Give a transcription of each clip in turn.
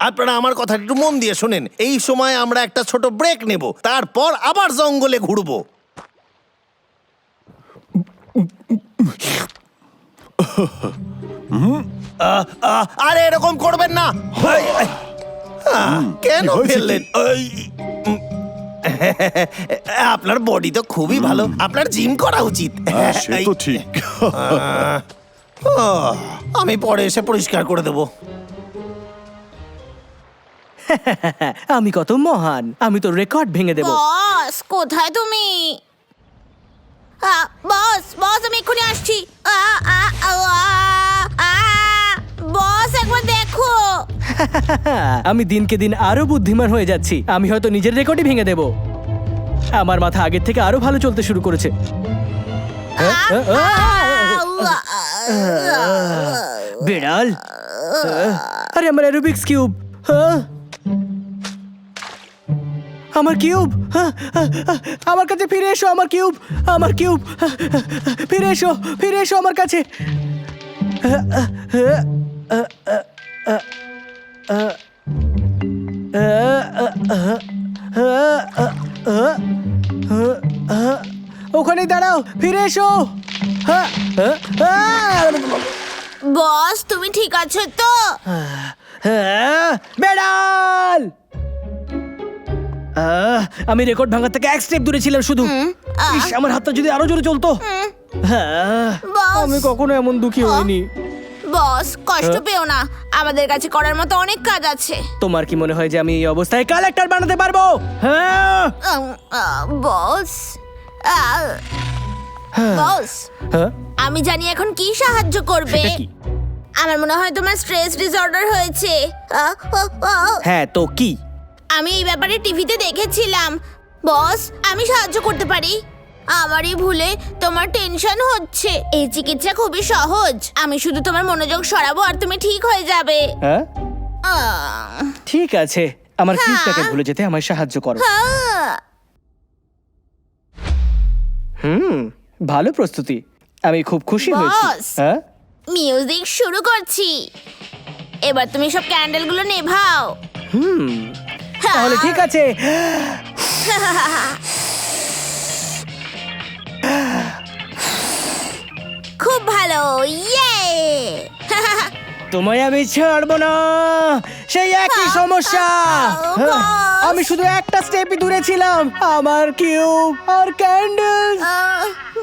আপনারা আমার কথা একটু মন দিয়ে শোনেন। এই সময় আমরা একটা ছোট ব্রেক নেব, তারপর আবার জঙ্গলে ঘুরবো। আরে এরকম করবেন না। কেন ফেললেন? আপনার বডি তো খুবই ভালো, আপনার জিম করা উচিত। সে তো ঠিক। আমি পরে এসে পরিষ্কার করে দেবো। আমি কত মহান, আমি তো রেকর্ড ভেঙে দেব। বস কোথায় তুমি? বস বস আমি এক্ষুনি আসছি। বস একবার দেখো। আমি দিনকে দিন আরো বুদ্ধিমান হয়ে যাচ্ছি। আমি হয়তো নিজের রেকর্ডই ভেঙে দেব। আমার মাথা আগের থেকে আরো ভালো চলতে শুরু করেছে। বিড়াল, আরে আমার অ্যারোবিক্স কিউব। আমার কিউব, আমার কাছে ফিরে এসো। আমার কিউব, আমার কিউব, ফিরে এসো, ফিরে এসো আমার কাছে। ওখানেই দাঁড়াও, ফিরে এসো। বস তুমি ঠিক আছো তো? বেড়াল, আমি রেকর্ড ভাঙার থেকে এক স্টেপ দূরে ছিলাম শুধু। ইস, আমার হাতটা যদি আরো জোরে চলতো। বস আমি কখনো এমন দুঃখী হইনি। বস কষ্ট পেও না, আমাদের কাছে করার মতো অনেক কাজ আছে। তোমার কি মনে হয় যে আমি এই অবস্থায় কালেক্টর বানাতে পারবো? হ্যাঁ। বস বস আমি জানি এখন কি সাহায্য করবে। সেটা কি? আমার মনে হয় তোমার স্ট্রেস ডিসঅর্ডার হয়েছে। হ্যাঁ তো কি? আমি এই ব্যাপারে টিভিতে দেখেছিলাম। বস আমি সাহায্য করতে পারি। আমারই ভুলে তোমার টেনশন হচ্ছে। এই চিকিৎসা খুবই সহজ, আমি শুধু তোমার মনোযোগ সরাবো আর তুমি ঠিক হয়ে যাবে। হ্যাঁ ঠিক আছে, আমার কিউবটাকে ভুলে যেতে আমায় সাহায্য করো। ভালো প্রস্তুতি, আমি খুব খুশি হয়েছি। বস মিউজিক শুরু করছি, এবার তুমি সব ক্যান্ডেলগুলো নেভাও। তাহলে ঠিক আছে। খুব ভালো, ইয়ে। তোমায় আমি ছাড়বো না, সেই একই সমস্যা। আমি শুধু একটা স্টেপই দূরে ছিলাম। আমার কিউব আর ক্যান্ডেল।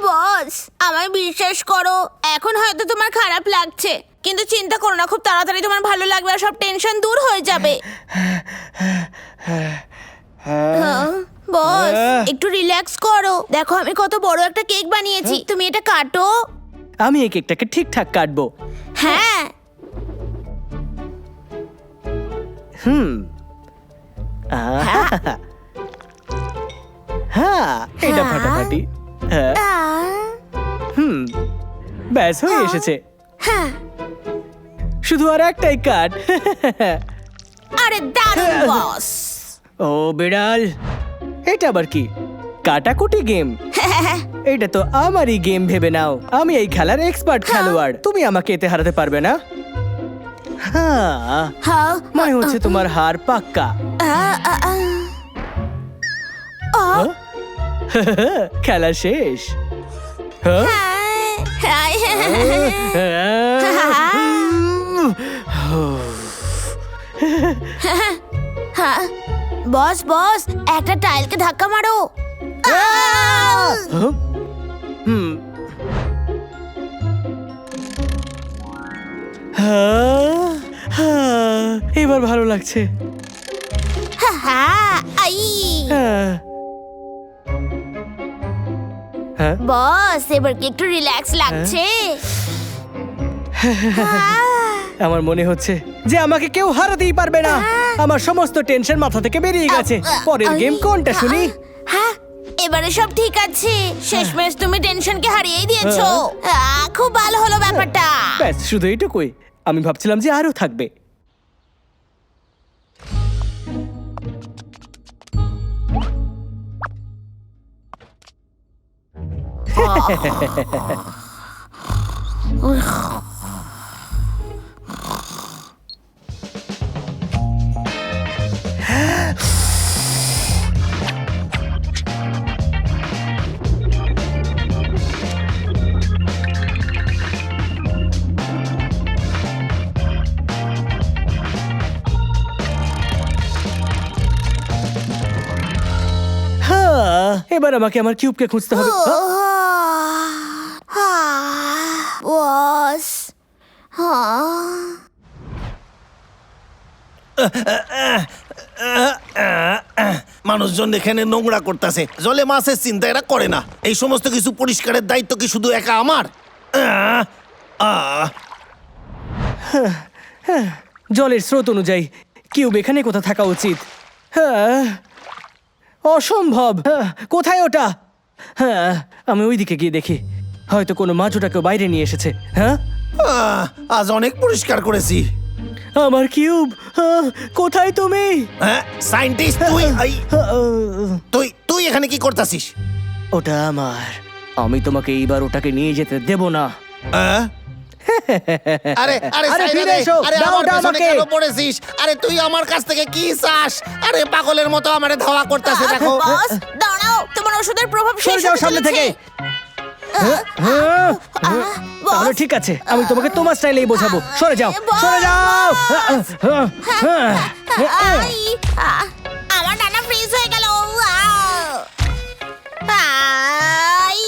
বস আমায় বিশ্বাস করো, এখন হয়তো তোমার খারাপ লাগছে, কিন্তু চিন্তা করো না, খুব তাড়াতাড়ি তোমার ভালো লাগবে আর সব টেনশন দূর হয়ে যাবে। বস একটু রিল্যাক্স করো, দেখো আমি কত বড় একটা কেক বানিয়েছি, তুমি এটা কাটো। আমি এই কেকটাকে ঠিকঠাক কাটবো। হ্যাঁ হ্যাঁ এটা ফাটাফাটি। ব্যাস হয়ে এসেছে, শুধু আর একটাই কাট। আরে দারুণ বস। ও বিড়াল, এটা আবার কি? কাটাকুটি গেম? এটা তো আমারই গেম ভেবে নাও। আমি এই খেলার এক্সপার্ট খেলোয়াড়, তুমি আমাকে এতে হারাতে পারবে না। হ্যাঁ মনে হচ্ছে তোমার হার পাক্কা। খেলা শেষ। বস বস একটা টাইলকে ধাক্কা মারো। এবার ভালো লাগছে। বস এবার কি একটু রিল্যাক্স লাগছে? আমার মনে হচ্ছে যে আমাকে কেউ হারাতেই পারবে না। আমার সমস্ত টেনশন মাথা থেকে বেরিয়ে গেছে। পরের গেম কোনটা শুনি? হ্যাঁ এবারে সব ঠিক আছে, শেষমেশ তুমি টেনশনকে হারিয়েই দিয়েছো। খুব ভালো হলো ব্যাপারটা। ব্যাস শুধু এইটুকুই, আমি ভাবছিলাম যে আরো থাকবে। এবার আমাকে আমার কিউবকে খুঁজতে হবে। বস মানুষজন এখানে নোংরা করতেছে, জলে মাছের চিন্তা এরা করে না। এই সমস্ত কিছু পরিষ্কারের দায়িত্ব কি শুধু একা আমার? জলের স্রোত অনুযায়ী কিউব এখানে কোথাও থাকা উচিত। হ্যাঁ, অসম্ভব। কোথায় ওটা? হ্যাঁ, আমি ওইদিকে গিয়ে দেখি, হয়তো কোনো মাছ ওটাকে বাইরে নিয়ে এসেছে। হ্যাঁ, আজ অনেক পরিষ্কার করেছি। আমার কিউব, কোথায় তুমি? হ্যাঁ, সায়েন্টিস্ট তুই তুই এখানে কি করতেছিস? ওটা আমার, আমি তোমাকে এইবার ওটাকে নিয়ে যেতে দেব না। আরে আরে আরে সাইরা ফিরে দে। এসো, আরে দাও আমার ওটা পেছনে আমাকে। কেন পড়েছিস? আরে তুই আমার কাছ থেকে কি চাস? আরে পাগলের মতো আমারে ধাওয়া করতেছে, দেখো। বস দাঁড়াও, তোমার ওষুধের প্রভাব সরে শেষ যাও হতে সামনে চলেছে। থেকে। তাহলে ঠিক আছে, আমি তোমাকে তোমার স্টাইলেই বোঝাবো। সরে যাও, সরে যাও। আই, আমার ডানা ফ্রিজ হয়ে গেল। আই,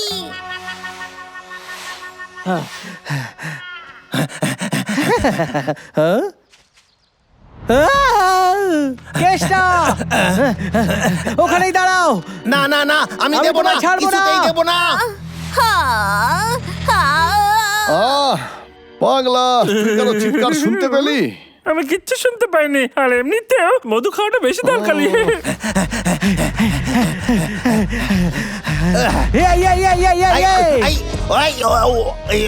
কেষ্টা, ওখানেই দাঁড়াও। না না না, আমি আমি দেব না, তোমায় ছাড়বো না। কিছুতেই দেব না। পাগলা, তুই কেন চিৎকার শুনতে পেলি? আমি কিচ্ছু শুনতে পাইনি, আর এমনিতেও মধু খাওয়াটা বেশি দরকারি। এই, এই, এই, এই, এই, এই। এই, ওই, ও, এই,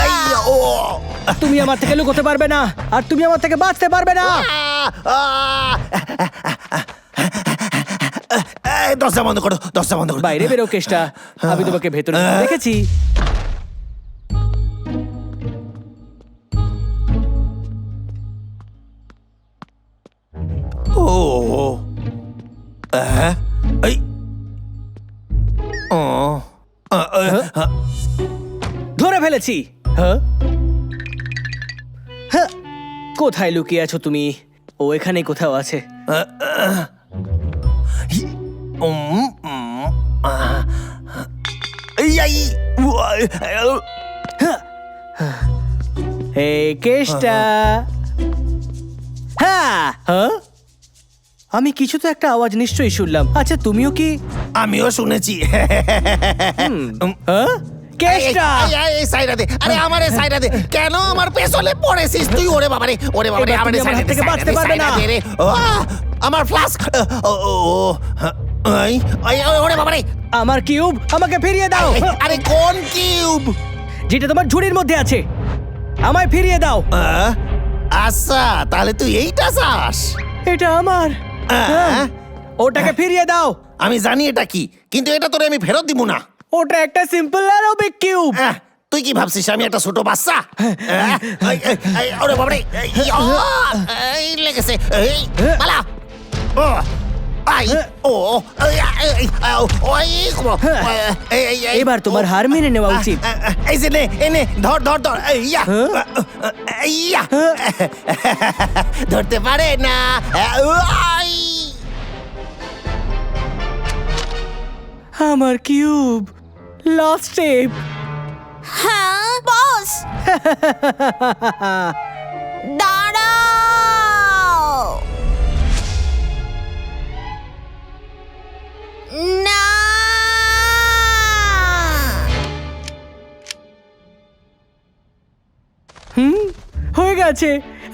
এই, ও, তুমি আমার থেকে লুকোতে পারবে না, আর তুমি আমার থেকে বাঁচতে পারবে না। এই, দরজা বন্ধ করো, দরজা বন্ধ করো। বাইরে বেরো কেষ্টা, আমি তোমাকে ভেতরে দেখেছি। ও, এই, ও, ধরে ফেলেছি। হ্যাঁ, হ্যাঁ, কোথায় লুকিয়ে আছো তুমি? ও এখানে কোথাও আছে। এই, এই, হে কেষ্টা। হ্যাঁ, হ্যাঁ, আমি কিছু তো একটা আওয়াজ নিশ্চয়ই শুনলাম। আচ্ছা, তুমিও কি? আমিও শুনেছি। হ্যাঁ, কেষ্টা। এই সাইডা দে, আরে আমারে সাইডা দে। কেন আমার পেছনে পড়েছিস তুই? ওরে বাবারে, ওরে বাবারে, এবার আমারে তুমি আমার সাইডা হাত দে, থেকে বাঁচতে পারবে না। সাইডা দে রে। আমার ফ্লাস্ক। ওরে বাবারে, আমার কিউব আমাকে ফিরিয়ে দাও। আরে কোন কিউব? যেটা তোমার ঝুড়ির মধ্যে আছে, আমায় ফিরিয়ে দাও। আচ্ছা, তাহলে তুই এইটা চাস? এটা আমার। আহ, ওটাকে ফিরিয়ে দাও। আমি জানি এটা কি, কিন্তু এটা তোরে আমি ফেরত দিব না। ওটা একটা সিম্পল অ্যারোবিক কিউব। তুই কি ভাবছিস আমি একটা ছোট বাচ্চা? ওরে বাবারে, এই লেগেছে। এই পালা। ও, আই, ও, এবার তোমার হার মেনে নেওয়া উচিত। এই যে নে, এনে ধর ধর ধর। ইয়া, ইয়া, ধরতে পারে না। আই, আমার কিউব, লাস্ট স্টেপ। হ্যাঁ বস দাঁড়াও। না, হয়ে গেছে,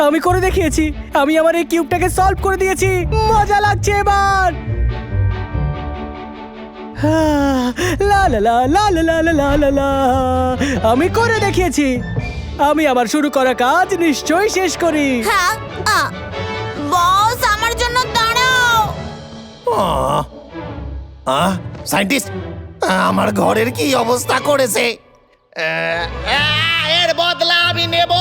আমি করে দেখিয়েছি। আমি আমার এই কিউবটাকে সলভ করে দিয়েছি। মজা লাগছে এবার। লা লা লা লা লা লা লা লা লা। আমি করে দেখিয়েছি। আমি আমার শুরু করা কাজ নিশ্চয়ই শেষ করি। হ্যাঁ বস আমার জন্য দাঁড়াও। সায়েন্টিস্ট, আমার ঘরের কি অবস্থা করেছে? এর বদলা আমি নেব।